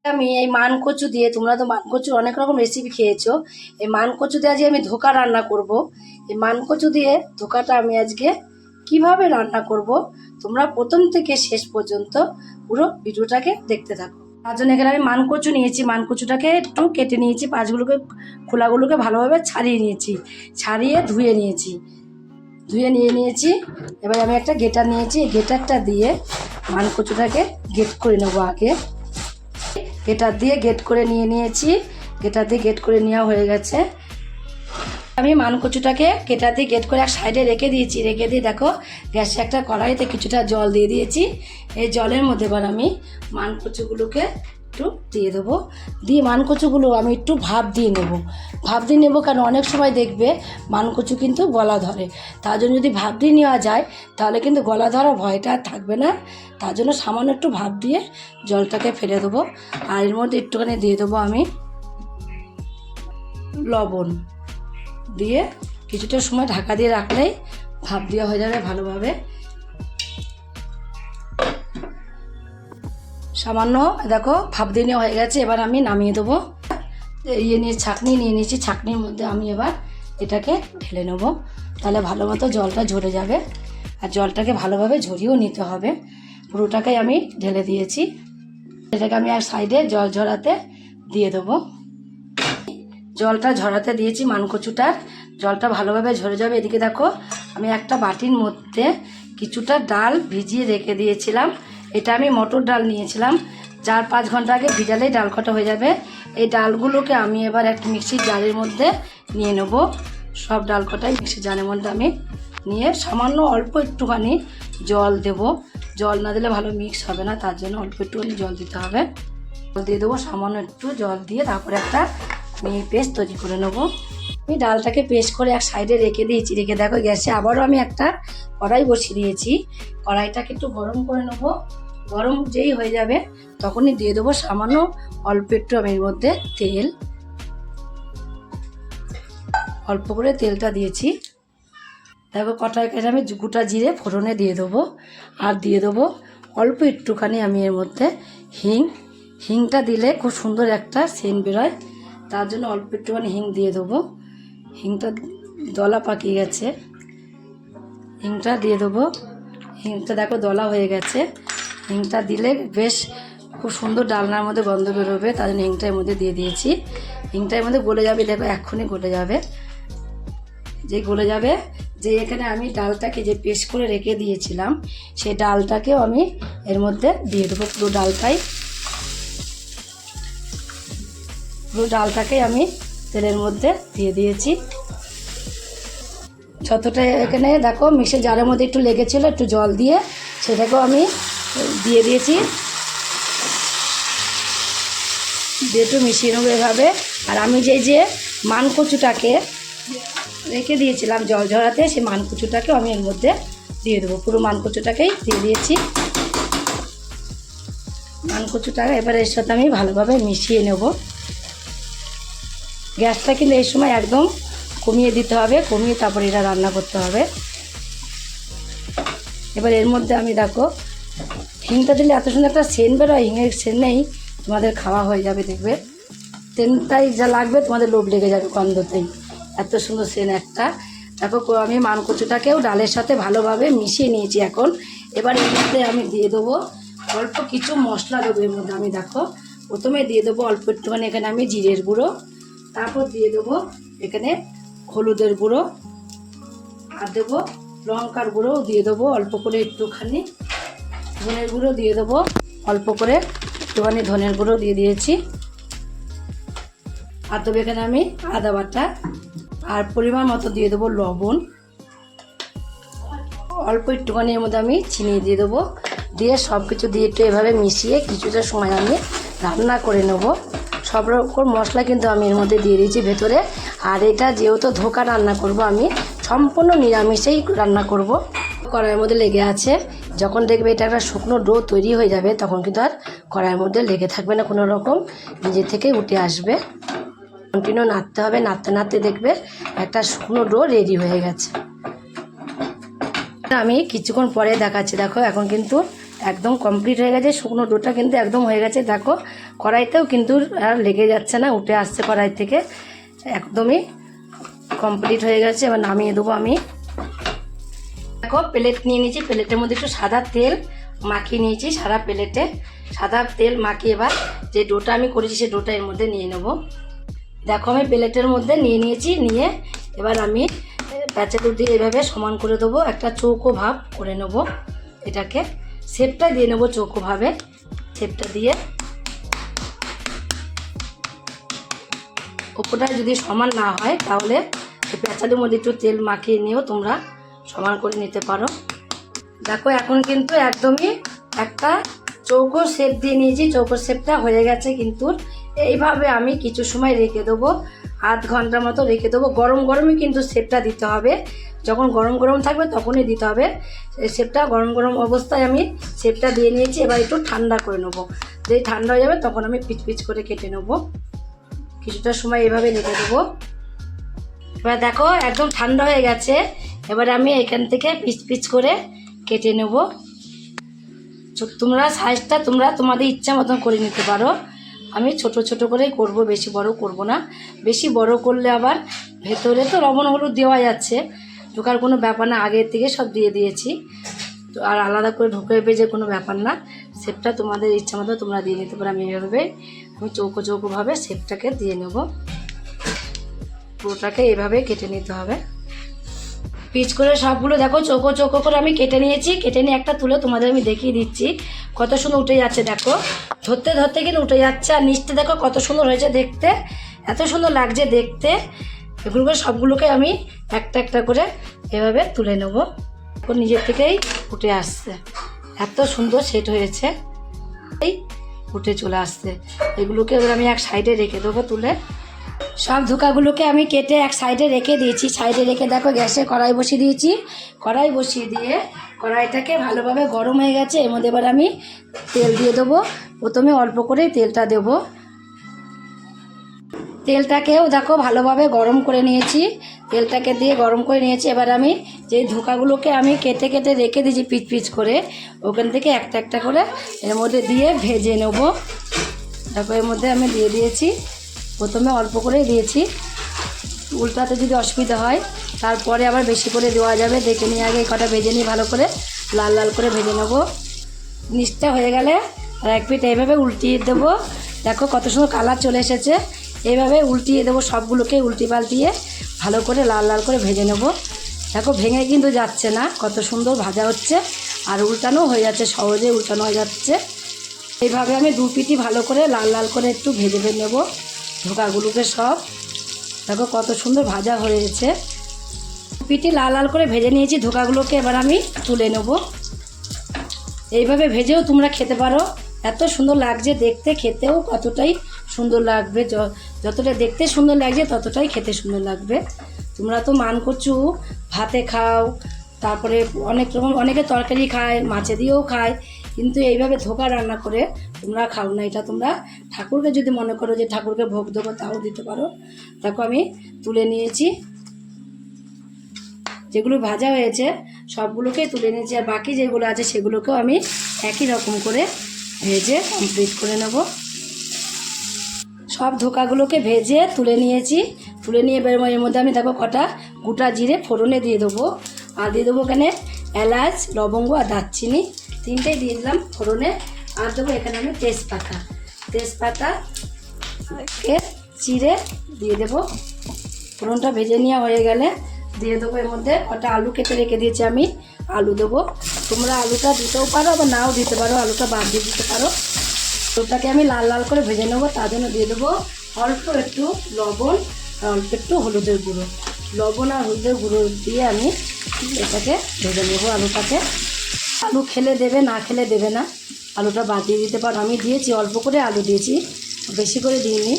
আমি এই মান কচু দিয়ে, তোমরা তো মান কচুর অনেক রকম রেসিপি খেয়েছো, এই মান কচু দিয়ে আজকে আমি ধোকা রান্না করব। এই মান কচু দিয়ে ধোকাটা আমি আজকে কিভাবে রান্না করব, তোমরা প্রথম থেকে শেষ পর্যন্ত পুরো ভিডিওটাকে দেখতে থাকো। তার জন্য এখানে আমি মান কচু নিয়েছি, মান কচুটাকে একটু কেটে নিয়েছি, পাঁচগুলোকে খোলাগুলোকে ভালোভাবে ছাড়িয়ে নিয়েছি, ছাড়িয়ে ধুয়ে নিয়েছি, নিয়েছি। এবার আমি একটা গেটার নিয়েছি, এই গেটারটা দিয়ে মান কচুটাকে গেট করে নেবো আগে। গেটার দিয়ে গেট করে নিয়েছি, গেটার দিয়ে গেট করে নেওয়া হয়ে গেছে। আমি মান কচুটাকে গেটার দিয়ে গেট করে এক সাইডে রেখে দিয়েছি। রেখে দিয়ে দেখো গ্যাসে একটা কড়াইতে কিছুটা জল দিয়ে দিয়েছি। এই জলের মধ্যে এবার আমি মান কচুগুলোকে একটু দিয়ে দেবো। দিয়ে মান কচুগুলো আমি একটু ভাপ দিয়ে নেবো। কারণ অনেক সময় দেখবে মান কচু কিন্তু গলা ধরে, তার জন্য যদি ভাপ দিয়ে নেওয়া যায় তাহলে কিন্তু গলা ধরা ভয়টা আর থাকবে না। তার জন্য সামান্য একটু ভাপ দিয়ে জলটাকে ফেলে দেবো। আর এর মধ্যে একটুখানি দিয়ে দেবো আমি লবণ, দিয়ে কিছুটা সময় ঢাকা দিয়ে রাখলেই ভাপ দেওয়া হয়ে যাবে ভালোভাবে। সামান্য দেখো ভাপ দিয়ে নেওয়া হয়ে গেছে। এবার আমি নামিয়ে দেবো। ছাঁকনি নিয়ে নিয়েছি, ছাঁকনির মধ্যে আমি এবার এটাকে ঢেলে নেবো, তাহলে ভালো মতো জলটা ঝরে যাবে। আর জলটাকে ভালোভাবে ঝরিয়েও নিতে হবে। পুরোটাকেই আমি ঢেলে দিয়েছি। এটাকে আমি আর সাইডে জল ঝরাতে দিয়ে দেবো। জলটা ঝরাতে দিয়েছি, মানকচুটার জলটা ভালোভাবে ঝরে যাবে। এদিকে দেখো আমি একটা বাটির মধ্যে কিছুটা ডাল ভিজিয়ে রেখে দিয়েছিলাম। এটা আমি মটর ডাল নিয়েছিলাম, 4-5 ঘন্টা আগে ভিজালেই ডাল কটা হয়ে যাবে। এই ডালগুলোকে আমি এবার একটা মিক্সির জারের মধ্যে নিয়ে নেব। সব ডাল কটাই মিক্সির জারের মধ্যে আমি নিয়ে সামান্য অল্প একটুখানি জল দেব। জল না দিলে ভালো মিক্স হবে না, তার জন্য অল্প একটুখানি জল দিতে হবে। জল দিয়ে দেবো, সামান্য একটু জল দিয়ে তারপরে একটা মিহি পেস্ট তৈরি করে নেবো। আমি ডালটাকে পেস্ট করে এক সাইডে রেখে দিয়েছি। রেখে দেখো গ্যাসে আবারও আমি একটা কড়াই বসিয়ে দিয়েছি। কড়াইটাকে একটু গরম করে নেবো। গরম যেই হয়ে যাবে তখনই দিয়ে দেবো সামান্য অল্প একটু আমি এর মধ্যে তেল, অল্প করে তেলটা দিয়েছি। দেখো কড়াইকে আমি গোটা জিরে ফোড়নে দিয়ে দেবো। আর দিয়ে দেবো অল্প একটুখানি আমি এর মধ্যে হিংটা দিলে খুব সুন্দর একটা সেন্ট বেরোয়, তার জন্য অল্প একটুখানি হিং দিয়ে দেবো। হিংটা দলা পাকিয়ে গেছে, হিংটা দিয়ে দেবো। হিংটা দেখো দলা হয়ে গেছে। হিংটা দিলে বেশ খুব সুন্দর ডালনার মধ্যে গন্ধ বেরোবে, তার জন্য হিংটা এর মধ্যে দিয়ে দিয়েছি। হিংটা এর মধ্যে গলে যাবে, দেখো এক্ষুনি গলে যাবে। যে গলে যাবে, যে এখানে আমি ডালটাকে যে পেস্ট করে রেখে দিয়েছিলাম সেই ডালটাকেও আমি এর মধ্যে দিয়ে দেবো। পুরো ডালটাকেই আমি তেলের মধ্যে দিয়ে দিয়েছি। যতটা এখানে দেখো মিক্সির জারের মধ্যে একটু লেগেছিলো, একটু জল দিয়ে সেটাকেও আমি দিয়ে দিয়েছি। দিয়ে একটু মিশিয়ে নেবো এভাবে। আর আমি যে মানকচুটাকে রেখে দিয়েছিলাম জল ঝরাতে, সেই মানকচুটাকেও আমি এর মধ্যে দিয়ে দেবো। পুরো মানকচুটাকেই দিয়ে দিয়েছি। মানকচুটাকে এবার এর সাথে আমি ভালোভাবে মিশিয়ে নেব। গ্যাসটা কিন্তু এই সময় একদম কমিয়ে দিতে হবে, কমিয়ে তারপরে এটা রান্না করতে হবে। এবার এর মধ্যে আমি দেখো হিংটা দিলে এত সুন্দর একটা সেন্ট বেরোয়, হিঙের সেন্ট নেই তোমাদের খাওয়া হয়ে যাবে, দেখবে সেন্টটাই যা লাগবে তোমাদের লোভ লেগে যাবে গন্ধতেই, এত সুন্দর সেন্ট একটা। দেখো আমি মানকচুটাকেও ডালের সাথে ভালোভাবে মিশিয়ে নিয়েছি। এখন এবার এর মধ্যে আমি দিয়ে দেবো অল্প কিছু মশলা দেবো। এর মধ্যে আমি দেখো প্রথমে দিয়ে দেবো অল্প একটুখানি এখানে আমি জিরের গুঁড়ো, তারপর দিয়ে দেবো এখানে হলুদের গুঁড়ো, আর দেবো লঙ্কার গুঁড়ো দিয়ে দেবো অল্প করে একটুখানি, ধনের গুঁড়ো দিয়ে দেবো অল্প করে একটুখানি, ধনের গুঁড়ো দিয়ে দিয়েছি। আর তবে এখানে আমি আদা বাটা আর পরিমাণ মতো দিয়ে দেবো লবণ, অল্প একটুখানি এর মধ্যে আমি চিনি দিয়ে দেবো। দিয়ে সব কিছু দিয়ে একটু এভাবে মিশিয়ে কিছুটা সময় আমি রান্না করে নেব। সব রকম মশলা কিন্তু আমি এর মধ্যে দিয়ে দিয়েছি ভেতরে। আর এটা যেহেতু ধোকা রান্না করব, আমি সম্পূর্ণ নিরামিষেই রান্না করব। কড়াইয়ের মধ্যে লেগে আছে, যখন দেখবে এটা একটা শুকনো ডো তৈরি হয়ে যাবে তখন কিন্তু আর কড়াইয়ের মধ্যে লেগে থাকবে না, কোনো রকম নিজে থেকেই উঠে আসবে। কন্টিনিউ নাড়তে হবে, নাড়তে নাড়তে দেখবে একটা শুকনো ডো রেডি হয়ে গেছে। আমি কিছুক্ষণ পরে দেখাচ্ছি। দেখো এখন কিন্তু একদম কমপ্লিট হয়ে গেছে। শুকনো ডোটা কিন্তু একদম হয়ে গেছে। দেখো কড়াইতেও কিন্তু আর লেগে যাচ্ছে না, উঠে আসছে কড়াই থেকে, একদমই কমপ্লিট হয়ে গেছে। এবার নামিয়ে দেবো আমি। দেখো প্লেট নিয়ে নিয়েছি, প্লেটের মধ্যে একটু সাদা তেল মাখিয়ে নিয়েছি। সারা প্লেটে সাদা তেল মাখিয়ে এবার যে ডোটা আমি করেছি সেই ডোটা এর মধ্যে নিয়ে নেব। দেখো আমি প্লেটের মধ্যে নিয়ে নিয়েছি। নিয়ে এবার আমি প্যাঁচালু দিয়ে এভাবে সমান করে দেবো, একটা চৌকো ভাব করে নেব। এটাকে শেপটা দিয়ে নেবো চৌকোভাবে। শেপটা দিয়ে ওপরটা যদি সমান না হয় তাহলে প্যাঁচালুর মধ্যে একটু তেল মাখিয়ে নিয়েও তোমরা সমান করে নিতে পারো। দেখো এখন কিন্তু একদমই একটা চৌকো শেপ দিয়ে নিয়েছি। চৌকো শেপটা হয়ে গেছে কিন্তু এইভাবে আমি কিছু সময় রেখে দেবো, আধ ঘন্টার মতো রেখে দেবো। গরম গরমই কিন্তু শেপটা দিতে হবে, যখন গরম গরম থাকবে তখনই দিতে হবে শেপটা। গরম গরম অবস্থায় আমি শেপটা দিয়ে নিয়েছি। এবার একটু ঠান্ডা করে নেবো, যেই ঠান্ডা হয়ে যাবে তখন আমি পিচ পিচ করে কেটে নেবো। কিছুটা সময় এভাবে রেখে দেবো। এবার দেখো একদম ঠান্ডা হয়ে গেছে। এবার আমি এখান থেকে পিচ পিচ করে কেটে নেব। তোমরা সাইজটা তোমরা তোমাদের ইচ্ছা মতন করে নিতে পারো। আমি ছোট ছোট করেই করব, বেশি বড় করব না। বেশি বড় করলে আবার ভেতরে তো লবণ হলুদ দেওয়া যাচ্ছে, ঢোকার কোনো ব্যাপার না, আগের থেকে সব দিয়ে দিয়েছি তো আর আলাদা করে ঢুকে বেজে কোনো ব্যাপার না। শেপটা তোমাদের ইচ্ছা মতো তোমরা দিয়ে নিতে পারো। আমি এইভাবে আমি চৌকো চৌকোভাবে শেপটাকে দিয়ে নেব। পুরোটাকে এভাবে কেটে নিতে হবে পিচ করে সবগুলো। দেখো চৌকো চৌকো করে আমি কেটে নিয়েছি। কেটে নিয়ে একটা তুলে তোমাদের আমি দেখিয়ে দিচ্ছি কত সুন্দর উঠে যাচ্ছে। দেখো ধরতে ধরতে কিন্তু উঠে যাচ্ছে। আর নিচটা দেখো কত সুন্দর হয়েছে দেখতে, এত সুন্দর লাগছে দেখতে। এগুলোকে সবগুলোকে আমি একটা একটা করে এভাবে তুলে নেব। নিজের থেকেই উঠে আসছে, এত সুন্দর সেট হয়েছে, এই উঠে চলে আসছে। এগুলোকে এবার আমি এক সাইডে রেখে দেবো তুলে। সব ধোকাগুলোকে আমি কেটে এক সাইডে রেখে দিয়েছি। সাইডে রেখে দেখো গ্যাসে কড়াই বসিয়ে দিয়েছি। কড়াই বসিয়ে দিয়ে কড়াইটাকে ভালোভাবে গরম হয়ে গেছে। এর মধ্যে এবার আমি তেল দিয়ে দেবো। প্রথমে অল্প করেই তেলটা দেব। তেলটাকেও দেখো ভালোভাবে গরম করে নিয়েছি। তেলটাকে দিয়ে গরম করে নিয়েছি। এবার আমি যে ধোকাগুলোকে আমি কেটে কেটে রেখে দিয়েছি পিচ পিচ করে, ওখান থেকে একটা একটা করে এর মধ্যে দিয়ে ভেজে নেব। দেখো এর মধ্যে আমি দিয়ে দিয়েছি, প্রথমে অল্প করেই দিয়েছি। উল্টাতে যদি অসুবিধা হয় তারপরে আবার বেশি করে দেওয়া যাবে। দেখে নিয়ে আগে কটা ভেজে নিই, ভালো করে লাল লাল করে ভেজে নেব। নিচটা হয়ে গেলে আর এক পিঠ এইভাবে উল্টিয়ে দেবো। দেখো কত সুন্দর কালার চলে এসেছে। এইভাবে উল্টিয়ে দেবো, সবগুলোকে উল্টি পাল্টিয়ে ভালো করে লাল লাল করে ভেজে নেব। দেখো ভেঙে কিন্তু যাচ্ছে না, কত সুন্দর ভাজা হচ্ছে আর উল্টানো হয়ে যাচ্ছে, সহজে উল্টানো হয়ে যাচ্ছে। এইভাবে আমি দু পিঠই ভালো করে লাল লাল করে একটু ভেজে নেব ধোকাগুলোকে সব। দেখো কত সুন্দর ভাজা হয়েছে। পিঠে লাল লাল করে ভেজে নিয়েছি ধোকাগুলোকে। এবার আমি তুলে নেব। এইভাবে ভেজেও তোমরা খেতে পারো, এত সুন্দর লাগছে দেখতে, খেতেও কতটাই সুন্দর লাগবে। যতটা দেখতে সুন্দর লাগছে ততটাই খেতে সুন্দর লাগবে। তোমরা তো মানকচু ভাতে খাও, তারপরে অনেক রকম অনেকে তরকারি খায়, মাছে দিয়েও খায়, কিন্তু এইভাবে ধোকা রান্না করে তোমরা খাও না। এটা তোমরা ঠাকুরকে যদি মনে করো যে ঠাকুরকে ভোগ দেবো তাও দিতে পারো। দেখো আমি তুলে নিয়েছি, যেগুলো ভাজা হয়েছে সবগুলোকেই তুলে নিয়েছি। আর বাকি যেগুলো আছে সেগুলোকেও আমি একই রকম করে ভেজে কমপ্লিট করে নেব। সব ধোকাগুলোকে ভেজে তুলে নিয়েছি। তুলে নিয়ে এর মধ্যে আমি দেখো কটা গোটা জিরে ফোড়নে দিয়ে দেবো। আর দিয়ে দেবো এখানে এলাচ, লবঙ্গ আর দারচিনি, তিনটেই দিয়ে দিলাম ফোড়নে। আর দেবো এখানে আমি তেজপাতাকে চিড়ে দিয়ে দেবো। ফোড়নটা ভেজে নেওয়া হয়ে গেলে দিয়ে দেবো এর মধ্যে কটা আলু কেটে রেখে দিয়েছি আমি, আলু দেবো। তোমরা আলুটা দিতেও পারো আবার নাও দিতে পারো, আলুটা বাদ দিয়ে দিতে পারো। আলুটাকে আমি লাল লাল করে ভেজে নেবো। তার জন্য দিয়ে দেবো অল্প একটু লবণ আর অল্প একটু হলুদের গুঁড়ো। লবণ আর হলুদের গুঁড়ো দিয়ে আমি এটাকে ভেজে নেবো আলুটাকে। আলু খেলে দেবে, না খেলে দেবে না, আলুটা বাদ দিয়ে দিতে পারো। আমি দিয়েছি অল্প করে আলু দিয়েছি, বেশি করে দিইনি।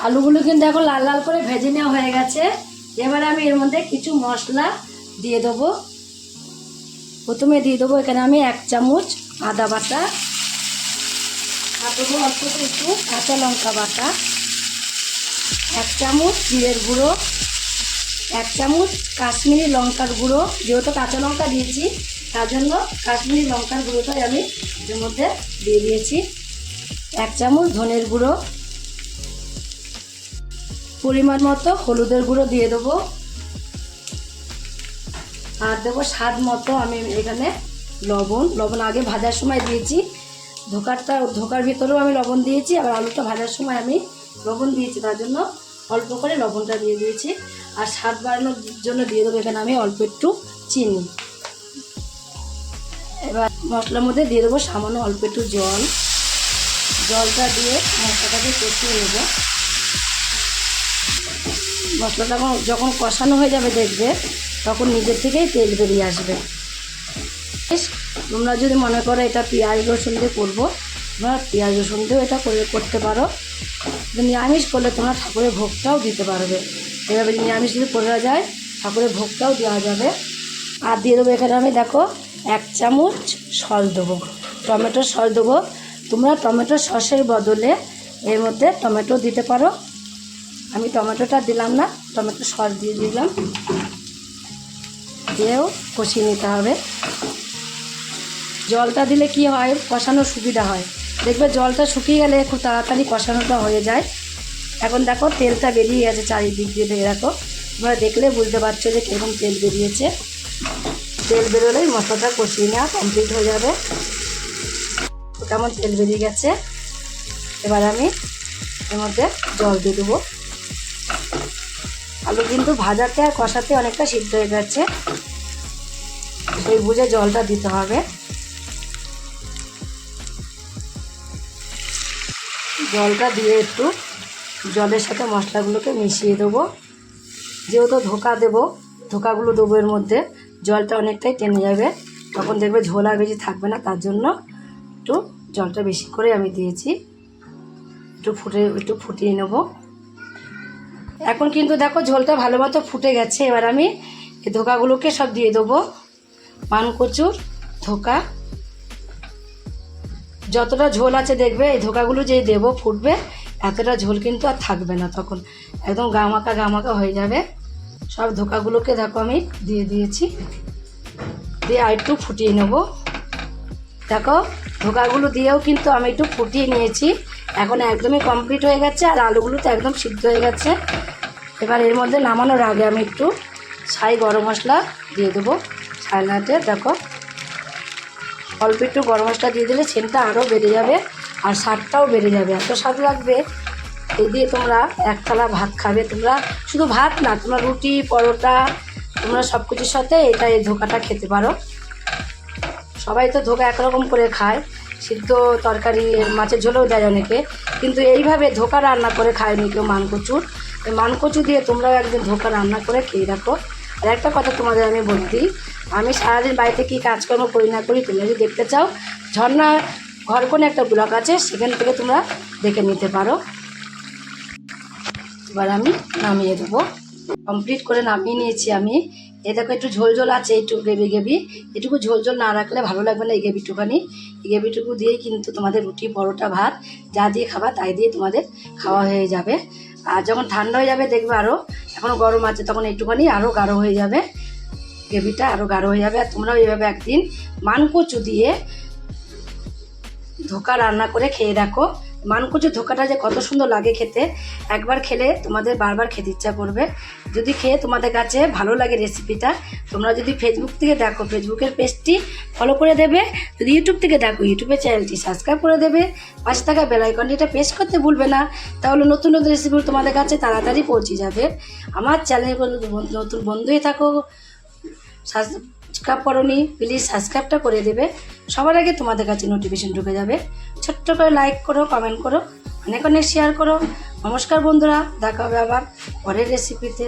আলুগুলো কিন্তু এখন লাল লাল করে ভেজে নেওয়া হয়ে গেছে। এবারে আমি এর মধ্যে কিছু মশলা দিয়ে দেবো। প্রথমে দিয়ে দেবো এখানে আমি 1 চামচ আদা বাটা, আর দেবো অল্প একটু কাঁচা লঙ্কা বাটা, 1 চামচ জিরের গুঁড়ো, 1 চামচ কাশ্মীরি লঙ্কার গুঁড়ো, যেহেতু কাঁচা লঙ্কা দিয়েছি তার জন্য কাশ্মীরি লঙ্কার গুঁড়োটাই আমি এর মধ্যে দিয়ে দিয়েছি। 1 চামচ ধনের গুঁড়ো, পরিমাণ মতো হলুদের গুঁড়ো দিয়ে দেবো, আর দেবো স্বাদ মতো আমি এখানে লবণ আগে ভাজার সময় দিয়েছি। ধোকার ভিতরেও আমি লবণ দিয়েছি, আবার আলুটা ভাজার সময় আমি লবণ দিয়েছি, তার জন্য অল্প করে লবণটা দিয়ে দিয়েছি। আর স্বাদ বাড়ানোর জন্য দিয়ে দেবো এখানে আমি অল্প একটু চিনি। এবার মশলার মধ্যে দিয়ে দেবো সামান্য অল্প একটু জলটা দিয়ে মশলাটাকে কষিয়ে নেব। মশলাটা যখন কষানো হয়ে যাবে দেখবে তখন নিজের থেকেই তেল বেরিয়ে আসবে। তোমরা যদি মনে করো এটা পেঁয়াজ রসুন দিয়ে করবো, তোমরা পেঁয়াজ রসুন দিয়েও এটা করতে পারো। নিরামিষ করলে তোমরা ঠাকুরের ভোগটাও দিতে পারবে। এভাবে নিরামিষ যদি করা যায় ঠাকুরের ভোগটাও দেওয়া যাবে। আর দিয়ে দেবো এখানে আমি দেখো 1 চামচ সস দেবো, টমেটোর সস দেবো। তোমরা টমেটোর সসের বদলে এর মধ্যে টমেটো দিতে পারো। আমি টমেটোটা দিলাম না, টমেটোর সস দিয়ে দিলাম। দিয়েও কষিয়ে নিতে হবে। জলটা দিলে কি হয়, কষানোর সুবিধা হয়। দেখবে জলটা শুকিয়ে গেলে খুব তাড়াতাড়ি কষানোটা হয়ে যায়। এখন দেখো তেলটা বেরিয়ে গেছে চারিদিক দিয়ে, দেখো তোমরা দেখলে বুঝতে পারছো যে কীরকম তেল বেরিয়েছে। তেল বেরোলেই মশলাটা কষিয়ে নেওয়া কমপ্লিট হয়ে যাবে। কেমন তেল বেরিয়ে গেছে, এবার আমি এর মধ্যে জল দিয়ে দেবো। আলু কিন্তু ভাজাতে আর কষাতে অনেকটা সিদ্ধ হয়ে গেছে, সেই বুঝে জলটা দিতে হবে। জলটা দিয়ে একটু জলের সাথে মশলাগুলোকে মিশিয়ে দেবো। যেহেতু ধোকাগুলো দেবো এর মধ্যে, জলটা অনেকটাই টেনে যাবে, তখন দেখবে ঝোল আর বেশি থাকবে না। তার জন্য একটু জলটা বেশি করে আমি দিয়েছি। একটু ফুটিয়ে নেব। এখন কিন্তু দেখো ঝোলটা ভালো মতো ফুটে গেছে। এবার আমি এই ধোকাগুলোকে সব দিয়ে দেবো। মানকচুর ধোকা, যতটা ঝোল আছে দেখবে এই ধোকাগুলো যেই দেবো ফুটবে, এতটা ঝোল কিন্তু আর থাকবে না, তখন একদম গামাকা হয়ে যাবে। সব ধোকাগুলোকে দেখো আমি দিয়ে দিয়েছি, দিয়ে আর একটু ফুটিয়ে নেব। দেখো ধোকাগুলো দিয়েও কিন্তু আমি একটু ফুটিয়ে নিয়েছি। এখন একদমই কমপ্লিট হয়ে গেছে, আর আলুগুলো তো একদম সিদ্ধ হয়ে গেছে। এবার এর মধ্যে নামানোর আগে আমি একটু ছাই গরম মশলা দিয়ে দেবো। ছাইনাতে দেখো অল্প একটু গরম মশলা দিয়ে দিলে সেন্টটা আরও বেড়ে যাবে, আর স্বাদটাও বেড়ে যাবে। এত স্বাদ লাগবে, এই দিয়ে তোমরা এক থালা ভাত খাবে। তোমরা শুধু ভাত না, তোমরা রুটি পরোটা তোমরা সব কিছুর সাথে এই ধোকাটা খেতে পারো। সবাই তো ধোকা একরকম করে খায়, সিদ্ধ তরকারি মাছের ঝোলেও দেয় অনেকে, কিন্তু এইভাবে ধোকা রান্না করে খায়নি কেউ মানকচুর। এই মানকচু দিয়ে তোমরাও একদিন ধোকা রান্না করে খেয়ে রাখো। আর একটা কথা তোমাদের আমি বলে দিই, আমি সারাদিন বাড়িতে কী কাজকর্ম করি না করি, তোমরা যদি দেখতে চাও ঝর্ণা ঘরকোণে একটা ব্লগ আছে, সেখান থেকে তোমরা দেখে নিতে পারো। এবার আমি নামিয়ে দেবো। কমপ্লিট করে নামিয়ে নিয়েছি আমি। এ দেখো একটু ঝোল আছে, একটু গ্রেভি। এটুকু ঝোল না রাখলে ভালো লাগবে না। এই গ্রেভিটুখানি, এই গ্রেভিটুকু দিয়েই কিন্তু তোমাদের রুটি পরোটা ভাত যা দিয়ে খাবা তাই দিয়ে তোমাদের খাওয়া হয়ে যাবে। আর যখন ঠান্ডা হয়ে যাবে দেখবে আরও, এখনও গরম আছে, তখন একটুখানি আরও গাঢ় হয়ে যাবে, গ্রেভিটা আরও গাঢ় হয়ে যাবে। আর তোমরাও এইভাবে একদিন মানকচু দিয়ে ধোকা রান্না করে খেয়ে দেখো। মানকচুর ধোকাটা যে কত সুন্দর লাগে খেতে, একবার খেলে তোমাদের বারবার খেতে ইচ্ছা করবে। যদি খেয়ে তোমাদের কাছে ভালো লাগে রেসিপিটা, তোমরা যদি ফেসবুক থেকে দেখো ফেসবুকের পেজটি ফলো করে দেবে, যদি ইউটিউব থেকে দেখো ইউটিউবের চ্যানেলটি সাবস্ক্রাইব করে দেবে, পাশে থাকা বেল আইকনটিটা প্রেস করতে ভুলবে না, তাহলে নতুন রেসিপি তোমাদের কাছে তাড়াতাড়ি পৌঁছে যাবে। আমার চ্যানেলে নতুন বন্ধুই থাকো, সাবস্ক্রাইব করোনি, প্লিজ সাবস্ক্রাইবটা করে দেবে, সবার আগে তোমাদের কাছে নোটিফিকেশন ঢুকে যাবে। ছোট্ট করে লাইক করো, কমেন্ট করো, অনেক শেয়ার করো। নমস্কার বন্ধুরা, দেখা হবে আবার পরের রেসিপিতে।